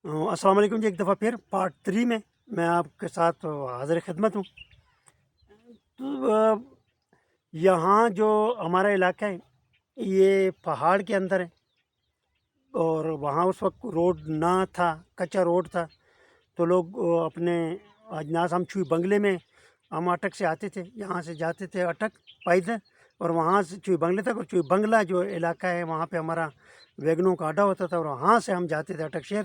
السلام علیکم جی، ایک دفعہ پھر پارٹ 3 میں میں آپ کے ساتھ حاضر خدمت ہوں۔ تو یہاں جو ہمارا علاقہ ہے یہ پہاڑ کے اندر ہے، اور وہاں اس وقت روڈ نہ تھا، کچا روڈ تھا، تو لوگ اپنے اجناس ہم چوئی بنگلے میں ہم اٹک سے آتے تھے، یہاں سے جاتے تھے اٹک پیدل، اور وہاں سے چوئی بنگلے تک، اور چوئی بنگلہ جو علاقہ ہے وہاں پہ ہمارا ویگنوں کا اڈا ہوتا تھا، اور وہاں سے ہم جاتے تھے اٹک شہر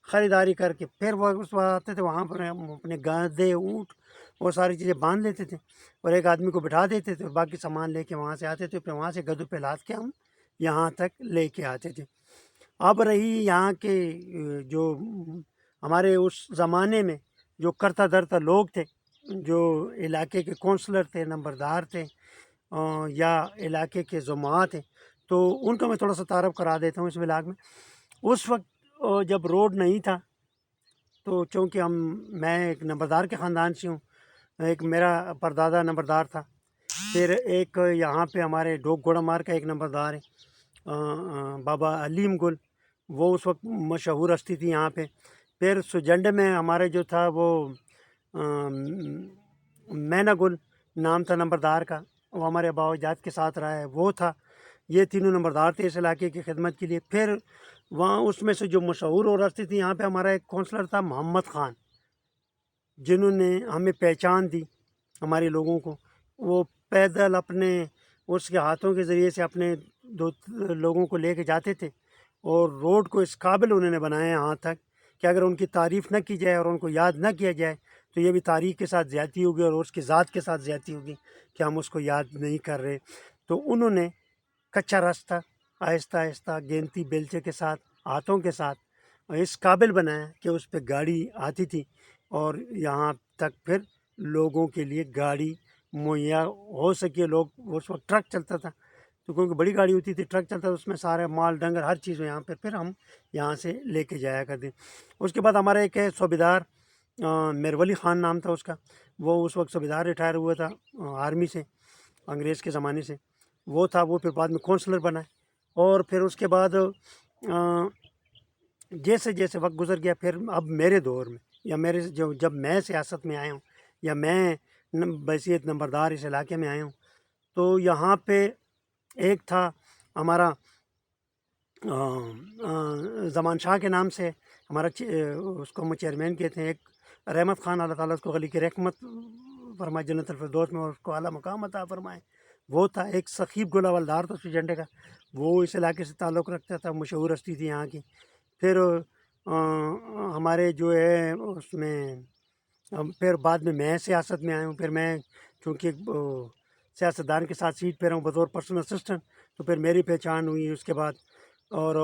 خریداری کر کے، پھر وہ اس وقت آتے تھے، وہاں پر ہم اپنے گدھے اونٹ وہ ساری چیزیں باندھ لیتے تھے، اور ایک آدمی کو بٹھا دیتے تھے، اور باقی سامان لے کے وہاں سے آتے تھے، پھر وہاں سے گدھوں پہ لاد کے ہم یہاں تک لے کے آتے تھے۔ اب رہی یہاں کے جو ہمارے اس زمانے میں جو کرتا دھرتا لوگ تھے، جو علاقے کے کونسلر تھے، نمبردار تھے، یا علاقے کے زعماء تھے، تو ان کا میں تھوڑا سا تعارف کرا دیتا ہوں اس ولاگ میں۔ اس وقت جب روڈ نہیں تھا، تو چونکہ میں ایک نمبردار کے خاندان سے ہوں، ایک میرا پردادا نمبردار تھا، پھر ایک یہاں پہ ہمارے ڈوک گھوڑا مار کا ایک نمبردار ہے بابا علیم گل، وہ اس وقت مشہور ہستی تھی یہاں پہ۔ پھر سجنڈ میں ہمارے جو تھا وہ مینا گل نام تھا نمبردار کا، وہ ہمارے آباء و اجداد کے ساتھ رہا ہے، وہ تھا۔ یہ تینوں نمبردار تھے اس علاقے کی خدمت کے لیے۔ پھر وہاں اس میں سے جو مشہور اور ہستی تھی، یہاں پہ ہمارا ایک کونسلر تھا محمد خان، جنہوں نے ہمیں پہچان دی ہمارے لوگوں کو۔ وہ پیدل اپنے اس کے ہاتھوں کے ذریعے سے اپنے دو لوگوں کو لے کے جاتے تھے، اور روڈ کو اس قابل انہوں نے بنایا یہاں تک کہ اگر ان کی تعریف نہ کی جائے اور ان کو یاد نہ کیا جائے تو یہ بھی تاریخ کے ساتھ زیادتی ہوگی، اور اس کی ذات کے ساتھ زیادتی ہوگی کہ ہم اس کو یاد نہیں کر رہے۔ تو انہوں نے کچا راستہ آہستہ آہستہ گینتی بیلچے کے ساتھ، ہاتھوں کے ساتھ اس قابل بنایا کہ اس پہ گاڑی آتی تھی، اور یہاں تک پھر لوگوں کے لیے گاڑی مہیا ہو سکے۔ لوگ اس وقت ٹرک چلتا تھا، تو کیونکہ بڑی گاڑی ہوتی تھی، ٹرک چلتا تھا، اس میں سارے مال ڈنگر ہر چیز یہاں پہ پھر ہم یہاں سے لے کے جایا کرتے۔ اس کے بعد ہمارا ایک ہے صوبیدار میرولی خان نام تھا اس کا، وہ اس وقت صوبیدار ریٹائر ہوا تھا آرمی سے، انگریز کے زمانے سے وہ تھا۔ وہ پھر بعد میں کونسلر بنا ہے، اور پھر اس کے بعد جیسے جیسے وقت گزر گیا، پھر اب میرے دور میں یا میرے جب میں سیاست میں آیا ہوں، یا میں بحیثیت نمبردار اس علاقے میں آیا ہوں، تو یہاں پہ ایک تھا ہمارا زمان شاہ کے نام سے ہمارا اس کو ہم چیئرمین کہتے ہیں، ایک رحمت خان، اللہ تعالیٰ اس کو غلی کی رحمت فرمائے، جنت الفردوس میں، اور اس کو اعلیٰ مقام عطا فرمائے، وہ تھا۔ ایک ثقیب گل حوالدار تھا اس جھنڈے کا، وہ اس علاقے سے تعلق رکھتا تھا، مشہور ہستی تھی یہاں کی۔ پھر ہمارے جو ہے اس میں پھر بعد میں سیاست میں آیا ہوں، پھر میں چونکہ سیاستدان کے ساتھ سیٹ پہ رہا ہوں بطور پرسنل اسسٹنٹ، تو پھر میری پہچان ہوئی اس کے بعد۔ اور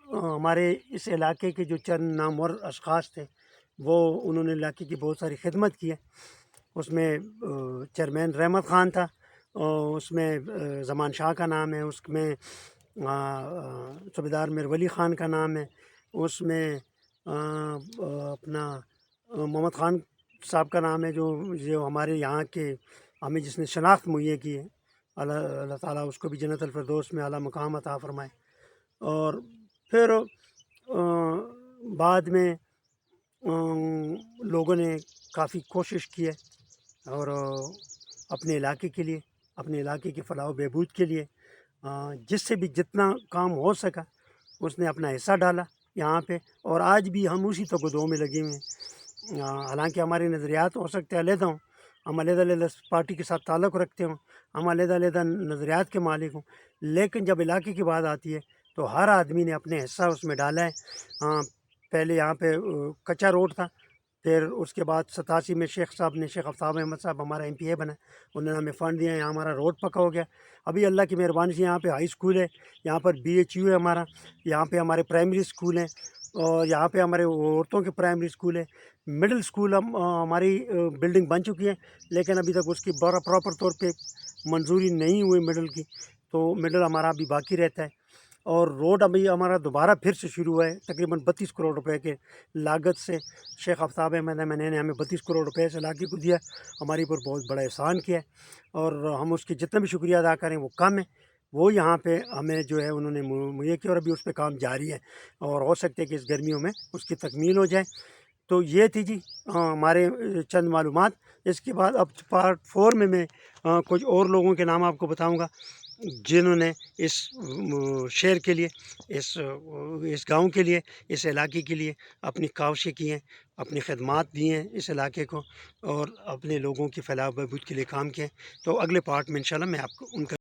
ہمارے اس علاقے کے جو چند نامور اشخاص تھے، وہ انہوں نے علاقے کی بہت ساری خدمت کی ہے۔ اس میں چیئرمین رحمت خان تھا، اور اس میں زمان شاہ کا نام ہے، اس میں صوبیدار میرولی خان کا نام ہے، اس میں اپنا محمد خان صاحب کا نام ہے، جو ہمارے یہاں کے ہمیں جس نے شناخت مہیا کی ہے، اللہ تعالیٰ اس کو بھی جنت الفردوس میں اعلیٰ مقام عطا فرمائے۔ اور پھر بعد میں لوگوں نے کافی کوشش کی ہے، اور اپنے علاقے کے لیے، اپنے علاقے کی فلاح و بہبود کے لیے جس سے بھی جتنا کام ہو سکا اس نے اپنا حصہ ڈالا یہاں پہ، اور آج بھی ہم اسی تگ میں لگے ہوئے ہیں۔ حالانکہ ہمارے نظریات ہو سکتے علیحدہ ہوں، ہم علیحدہ علیحدہ پارٹی کے ساتھ تعلق رکھتے ہوں، ہم علیحدہ علیحدہ نظریات کے مالک ہوں، لیکن جب علاقے کی بات آتی ہے تو ہر آدمی نے اپنے حصہ اس میں ڈالا ہے۔ پہلے یہاں پہ کچا روڈ تھا، پھر اس کے بعد 87 میں شیخ صاحب نے، شیخ آفتاب احمد صاحب ہمارا MPA بنا، انہوں نے ہمیں فنڈ دیا، یہاں ہمارا روڈ پکا ہو گیا۔ ابھی اللہ کی مہربانی سے یہاں پہ ہائی اسکول ہے، یہاں پر BHU ہے ہمارا، یہاں پہ ہمارے پرائمری اسکول ہیں، اور یہاں پہ ہمارے عورتوں کے پرائمری اسکول ہے، مڈل اسکول ہماری بلڈنگ بن چکی ہے، لیکن ابھی تک اس کی پراپر طور پہ منظوری نہیں ہوئی مڈل کی، تو مڈل ہمارا ابھی باقی رہتا ہے۔ اور روڈ ابھی ہمارا دوبارہ پھر سے شروع ہوا ہے، تقریباً 32 کروڑ روپے کے لاگت سے شیخ آفتاب احمد میں نے ہمیں 32 کروڑ روپے اس علاقے کو دیا، ہماری پر بہت بڑا احسان کیا ہے، اور ہم اس کی جتنا بھی شکریہ ادا کریں وہ کم ہے۔ وہ یہاں پہ ہمیں جو ہے انہوں نے مہیا کی، اور ابھی اس پہ کام جاری ہے، اور ہو سکتا ہے کہ اس گرمیوں میں اس کی تکمیل ہو جائے۔ تو یہ تھی جی ہمارے چند معلومات۔ اس کے بعد اب پارٹ 4 میں کچھ اور لوگوں کے نام آپ کو بتاؤں گا جنہوں نے اس شہر کے لیے، اس گاؤں کے لیے، اس علاقے کے لیے اپنی کاوشیں کی ہیں، اپنی خدمات دی ہیں اس علاقے کو، اور اپنے لوگوں کی فلاح و بہبود کے لیے کام کیے ہیں۔ تو اگلے پارٹ میں انشاءاللہ میں آپ کو ان کا